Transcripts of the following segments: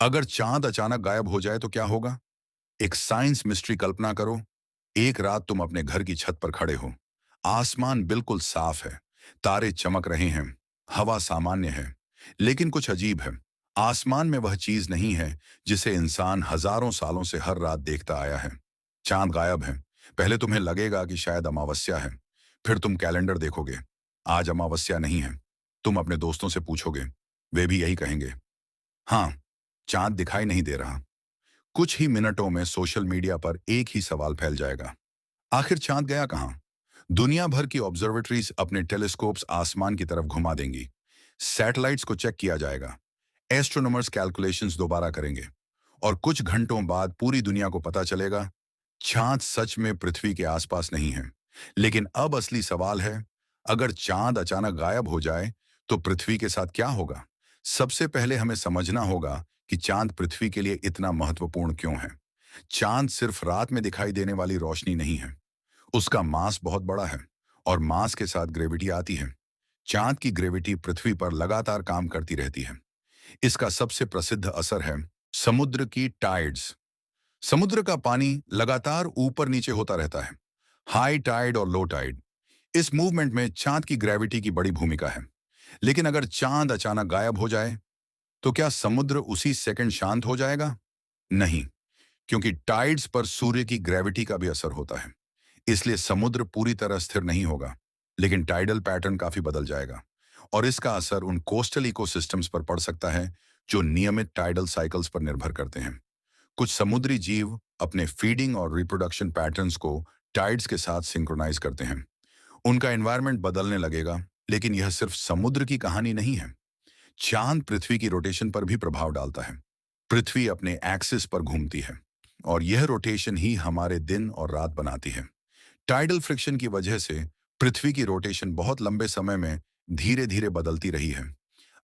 अगर चांद अचानक गायब हो जाए तो क्या होगा? एक साइंस मिस्ट्री कल्पना करो। एक रात तुम अपने घर की छत पर खड़े हो। आसमान बिल्कुल साफ है, तारे चमक रहे हैं, हवा सामान्य है, लेकिन कुछ अजीब है। आसमान में वह चीज नहीं है जिसे इंसान हजारों सालों से हर रात देखता आया है। चांद गायब है। पहले तुम्हें लगेगा कि शायद अमावस्या है। फिर तुम कैलेंडर देखोगे, आज अमावस्या नहीं है। तुम अपने दोस्तों से पूछोगे, वे भी यही कहेंगे, हाँ, चांद दिखाई नहीं दे रहा। कुछ ही मिनटों में सोशल मीडिया पर एक ही सवाल फैल जाएगा, आखिर चांद गया कहां? दुनिया भर की ऑब्जर्वेटरीज अपने टेलीस्कोप्स आसमान की तरफ घुमा देंगी। सैटेलाइट्स को चेक किया जाएगा। एस्ट्रोनॉमर्स कैलकुलेशंस दोबारा करेंगे। और कुछ घंटों बाद पूरी दुनिया को पता चलेगा, चांद सच में पृथ्वी के आसपास नहीं है। लेकिन अब असली सवाल है, अगर चांद अचानक गायब हो जाए तो पृथ्वी के साथ क्या होगा? सबसे पहले हमें समझना होगा कि चांद पृथ्वी के लिए इतना महत्वपूर्ण क्यों है। चांद सिर्फ रात में दिखाई देने वाली रोशनी नहीं है, उसका मास बहुत बड़ा है। और मास के साथ ग्रेविटी आती है। चांद की ग्रेविटी पृथ्वी पर लगातार काम करती रहती है। इसका सबसे प्रसिद्ध असर है समुद्र की टाइड्स। समुद्र का पानी लगातार ऊपर नीचे होता रहता है, हाई टाइड और लो टाइड। इस मूवमेंट में चांद की ग्रेविटी की बड़ी भूमिका है। लेकिन अगर चांद अचानक गायब हो जाए तो क्या समुद्र उसी सेकंड शांत हो जाएगा? नहीं, क्योंकि टाइड्स पर सूर्य की ग्रेविटी का भी असर होता है। इसलिए समुद्र पूरी तरह स्थिर नहीं होगा, लेकिन टाइडल पैटर्न काफी बदल जाएगा। और इसका असर उन कोस्टल इकोसिस्टम्स पर पड़ सकता है जो नियमित टाइडल साइकिल्स पर निर्भर करते हैं। कुछ समुद्री जीव अपने फीडिंग और रिप्रोडक्शन पैटर्न्स को टाइड्स के साथ सिंक्रोनाइज करते हैं। उनका एनवायरनमेंट बदलने लगेगा। लेकिन यह सिर्फ समुद्र की कहानी नहीं है। चांद पृथ्वी की रोटेशन पर भी प्रभाव डालता है। पृथ्वी अपने एक्सिस पर घूमती है, और यह रोटेशन ही हमारे दिन और रात बनाती है। टाइडल फ्रिक्शन की वजह से पृथ्वी की रोटेशन बहुत लंबे समय में धीरे धीरे बदलती रही है।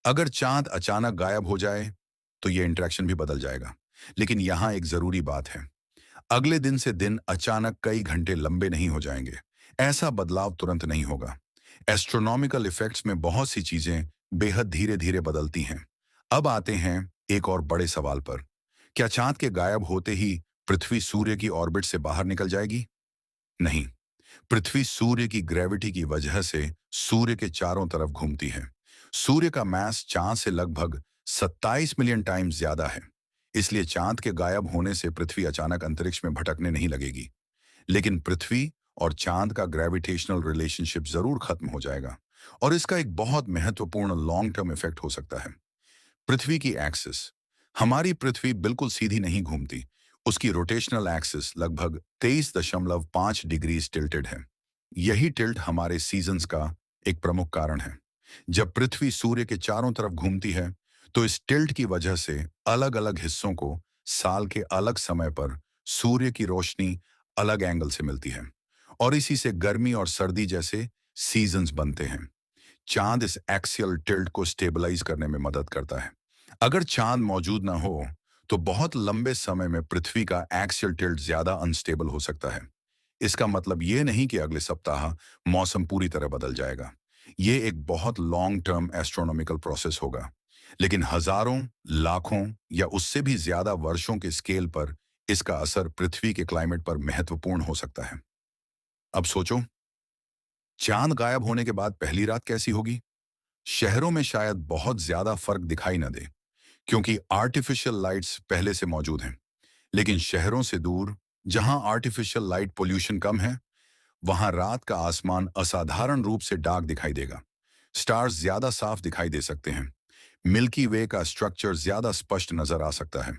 अगर चांद अचानक गायब हो जाए तो यह इंटरेक्शन भी बदल जाएगा। लेकिन यहाँ एक जरूरी बात है, अगले दिन से दिन अचानक कई घंटे लंबे नहीं हो जाएंगे। ऐसा बदलाव तुरंत नहीं होगा। एस्ट्रोनॉमिकल इफेक्ट्स में बहुत सी चीजें बेहद धीरे धीरे बदलती हैं। अब आते हैं एक और बड़े सवाल पर, क्या चांद के गायब होते ही पृथ्वी सूर्य की ऑर्बिट से बाहर निकल जाएगी? नहीं, पृथ्वी सूर्य की ग्रेविटी की वजह से सूर्य के चारों तरफ घूमती है। सूर्य का मास चांद से लगभग 27 मिलियन टाइम्स ज्यादा है। इसलिए चांद के गायब होने से पृथ्वी अचानक अंतरिक्ष में भटकने नहीं लगेगी। लेकिन पृथ्वी और चांद का ग्रेविटेशनल रिलेशनशिप जरूर खत्म हो जाएगा। और इसका एक बहुत महत्वपूर्ण लॉन्ग टर्म इफेक्ट हो सकता है। पृथ्वी की एक्सिस, हमारी पृथ्वी बिल्कुल सीधी नहीं घूमती। उसकी रोटेशनल एक्सिस लगभग 23.5 डिग्री टिल्टेड है। यही टिल्ट हमारे सीजन्स का एक प्रमुख कारण है। जब पृथ्वी सूर्य के चारों तरफ घूमती है तो इस टिल्ट की वजह से अलग अलग हिस्सों को साल के अलग समय पर सूर्य की रोशनी अलग एंगल से मिलती है। और इसी से गर्मी और सर्दी जैसे सीजन्स बनते हैं। चांद इस एक्सियल टिल्ट को स्टेबलाइज करने में मदद करता है। अगर चांद मौजूद ना हो तो बहुत लंबे समय में पृथ्वी का एक्सियल टिल्ट ज्यादा अनस्टेबल हो सकता है। इसका मतलब ये नहीं कि अगले सप्ताह मौसम पूरी तरह बदल जाएगा। ये एक बहुत लॉन्ग टर्म एस्ट्रोनॉमिकल प्रोसेस होगा। लेकिन हजारों, लाखों या उससे भी ज्यादा वर्षों के स्केल पर इसका असर पृथ्वी के क्लाइमेट पर महत्वपूर्ण हो सकता है। अब सोचो, चांद गायब होने के बाद पहली रात कैसी होगी? शहरों में शायद बहुत ज्यादा फर्क दिखाई न दे, क्योंकि आर्टिफिशियल लाइट्स पहले से मौजूद हैं। लेकिन शहरों से दूर, जहां आर्टिफिशियल लाइट पोल्यूशन कम है, वहां रात का आसमान असाधारण रूप से डार्क दिखाई देगा। स्टार्स ज्यादा साफ दिखाई दे सकते हैं। मिल्की वे का स्ट्रक्चर ज्यादा स्पष्ट नजर आ सकता है।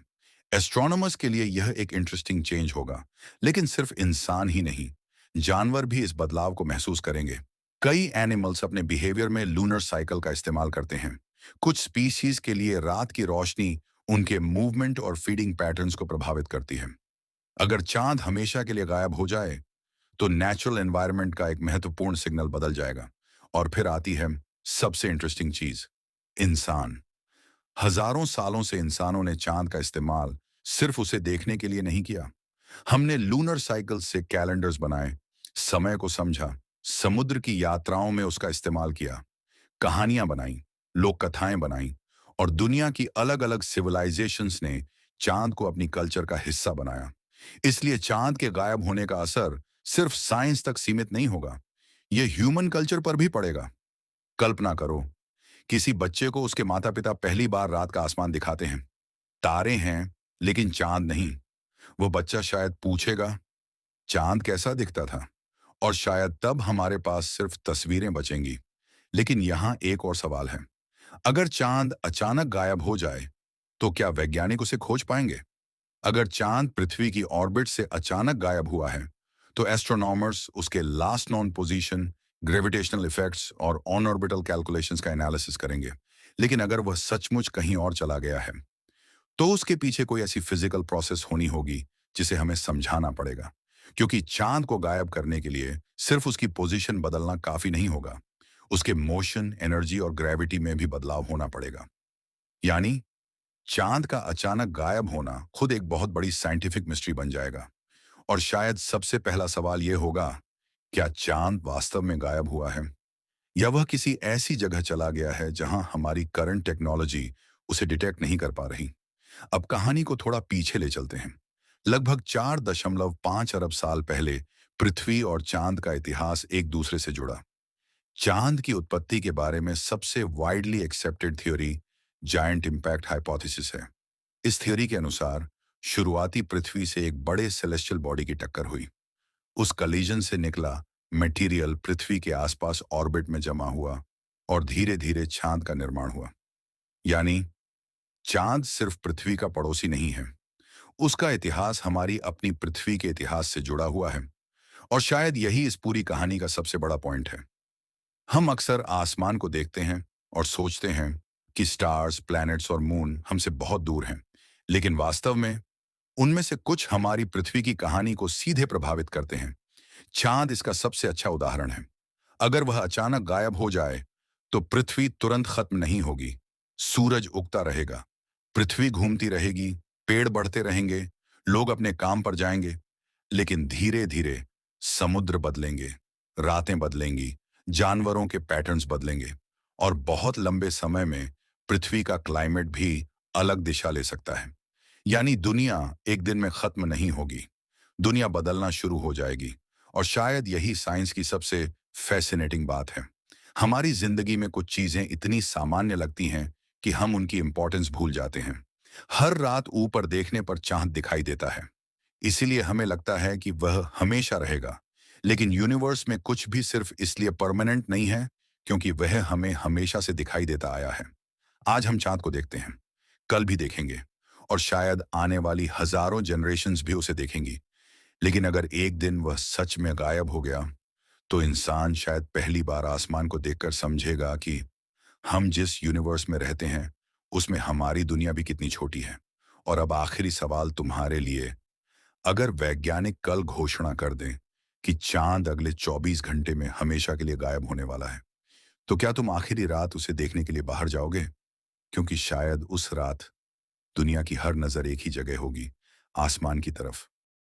एस्ट्रोनॉमर्स के लिए यह एक इंटरेस्टिंग चेंज होगा। लेकिन सिर्फ इंसान ही नहीं, जानवर भी इस बदलाव को महसूस करेंगे। कई एनिमल्स अपने बिहेवियर में लूनर साइकिल का इस्तेमाल करते हैं। कुछ स्पीशीज के लिए रात की रोशनी उनके मूवमेंट और फीडिंग पैटर्न्स को प्रभावित करती है। अगर चांद हमेशा के लिए गायब हो जाए तो नेचुरल एनवायरनमेंट का एक महत्वपूर्ण सिग्नल बदल जाएगा। और फिर आती है सबसे इंटरेस्टिंग चीज, इंसान। हजारों सालों से इंसानों ने चांद का इस्तेमाल सिर्फ उसे देखने के लिए नहीं किया। हमने लूनर साइकिल से कैलेंडर्स बनाए, समय को समझा, समुद्र की यात्राओं में उसका इस्तेमाल किया, कहानियां बनाई, लोक कथाएं बनाई, और दुनिया की अलग-अलग सिविलाइजेशंस ने चांद को अपनी कल्चर का हिस्सा बनाया। इसलिए चांद के गायब होने का असर सिर्फ साइंस तक सीमित नहीं होगा, यह ह्यूमन कल्चर पर भी पड़ेगा। कल्पना करो, किसी बच्चे को उसके माता-पिता पहली बार रात का आसमान दिखाते हैं। तारे हैं, लेकिन चांद नहीं। वो बच्चा शायद पूछेगा, चांद कैसा दिखता था? और शायद तब हमारे पास सिर्फ तस्वीरें बचेंगी। लेकिन यहाँ एक और सवाल है। अगर चांद अचानक गायब हो जाए, तो क्या वैज्ञानिक उसे खोज पाएंगे? अगर चांद पृथ्वी की ऑर्बिट से अचानक गायब हुआ है, तो एस्ट्रोनॉमर्स उसके last non position, gravitational effects और ऑन ऑर्बिटल कैलकुलेशंस का एनालिसिस करेंगे। लेकिन अगर वह सचमुच कहीं और चला गया है, तो उसके पीछे कोई ऐसी फिजिकल प्रोसेस होनी होगी जिसे हमें समझाना पड़ेगा। क्योंकि चांद को गायब करने के लिए सिर्फ उसकी पोजीशन बदलना काफी नहीं होगा, उसके मोशन, एनर्जी और ग्रेविटी में भी बदलाव होना पड़ेगा। यानी चांद का अचानक गायब होना खुद एक बहुत बड़ी साइंटिफिक मिस्ट्री बन जाएगा। और शायद सबसे पहला सवाल यह होगा, क्या चांद वास्तव में गायब हुआ है, या वह किसी ऐसी जगह चला गया है जहां हमारी करंट टेक्नोलॉजी उसे डिटेक्ट नहीं कर पा रही। अब कहानी को थोड़ा पीछे ले चलते हैं। लगभग 4.5 अरब साल पहले पृथ्वी और चांद का इतिहास एक दूसरे से जुड़ा। चांद की उत्पत्ति के बारे में सबसे widely accepted theory giant impact hypothesis है। इस थ्योरी के अनुसार शुरुआती पृथ्वी से एक बड़े सेलेस्टियल बॉडी की टक्कर हुई। उस कलीजन से निकला मटेरियल पृथ्वी के आसपास ऑर्बिट में जमा हुआ और धीरे धीरे चांद का निर्माण हुआ। यानी चांद सिर्फ पृथ्वी का पड़ोसी नहीं है, उसका इतिहास हमारी अपनी पृथ्वी के इतिहास से जुड़ा हुआ है। और शायद यही इस पूरी कहानी का सबसे बड़ा पॉइंट है। हम अक्सर आसमान को देखते हैं और सोचते हैं कि स्टार्स, प्लैनेट्स और मून हमसे बहुत दूर हैं। लेकिन वास्तव में उनमें से कुछ हमारी पृथ्वी की कहानी को सीधे प्रभावित करते हैं। चांद इसका सबसे अच्छा उदाहरण है। अगर वह अचानक गायब हो जाए, तो पृथ्वी तुरंत खत्म नहीं होगी। सूरज उगता रहेगा, पृथ्वी घूमती रहेगी, पेड़ बढ़ते रहेंगे, लोग अपने काम पर जाएंगे। लेकिन धीरे धीरे समुद्र बदलेंगे, रातें बदलेंगी, जानवरों के पैटर्न्स बदलेंगे और बहुत लंबे समय में पृथ्वी का क्लाइमेट भी अलग दिशा ले सकता है। यानी दुनिया एक दिन में खत्म नहीं होगी, दुनिया बदलना शुरू हो जाएगी। और शायद यही साइंस की सबसे फैसिनेटिंग बात है। हमारी जिंदगी में कुछ चीजें इतनी सामान्य लगती हैं कि हम उनकी इंपॉर्टेंस भूल जाते हैं। हर रात ऊपर देखने पर चांद दिखाई देता है, इसीलिए हमें लगता है कि वह हमेशा रहेगा। लेकिन यूनिवर्स में कुछ भी सिर्फ इसलिए परमानेंट नहीं है क्योंकि वह हमें हमेशा से दिखाई देता आया है। आज हम चांद को देखते हैं, कल भी देखेंगे, और शायद आने वाली हजारों जनरेशन्स भी उसे देखेंगी। लेकिन अगर एक दिन वह सच में गायब हो गया, तो इंसान शायद पहली बार आसमान को देखकर समझेगा कि हम जिस यूनिवर्स में रहते हैं, उसमें हमारी दुनिया भी कितनी छोटी है। और अब आखिरी सवाल तुम्हारे लिए, अगर वैज्ञानिक कल घोषणा कर दें कि चांद अगले 24 घंटे में हमेशा के लिए गायब होने वाला है, तो क्या तुम आखिरी रात उसे देखने के लिए बाहर जाओगे? क्योंकि शायद उस रात दुनिया की हर नजर एक ही जगह होगी, आसमान की तरफ।